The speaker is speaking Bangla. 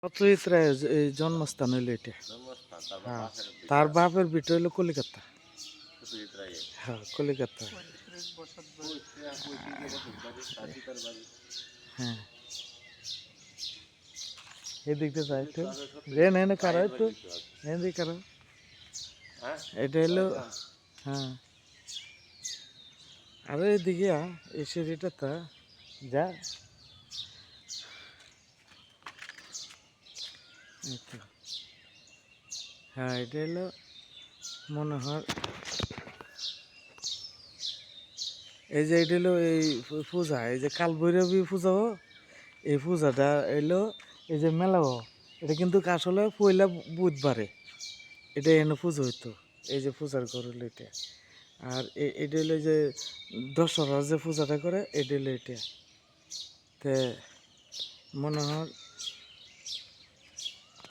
চৈত্রায় এই জন্মস্থান হইলো এটা। জন্মস্থান হ্যাঁ, তারপর বাপের তার ভিটা বাপের ভিটা হইলো কলিকাতা। সুচিত্রায় হ্যাঁ, কলিকাতা। পঁয়ত্রিশ বছর বাড়ি তার পিতার বাড়ি হ্যাঁ, এদিকটা যাই একটু। যে সত্যি নেন কারা পায়ের একটু, বাড়ি তো আছে এদিকে কারা। হ্যাঁ এটা হলো, বাড়িলাম হ্যাঁ। আরে এদিকে এই সিঁড়িটা তা যা। এই তো। হ্যাঁ, এটা হলো মনে হয় এই যে এটা হলো এই পূজা, এই যে কালভৈরবী পূজা হো, এই পূজাটা এলো এই যে মেলা হো, এটা কিন্তু আসলে পয়লা বুধবারে এটা এনে পুজো হইতো। এই যে পূজার ঘর হলো এটা। আর এটা হলো যে দশহরার যে পূজাটা করে এটা হলো এটা। তে মনে হয়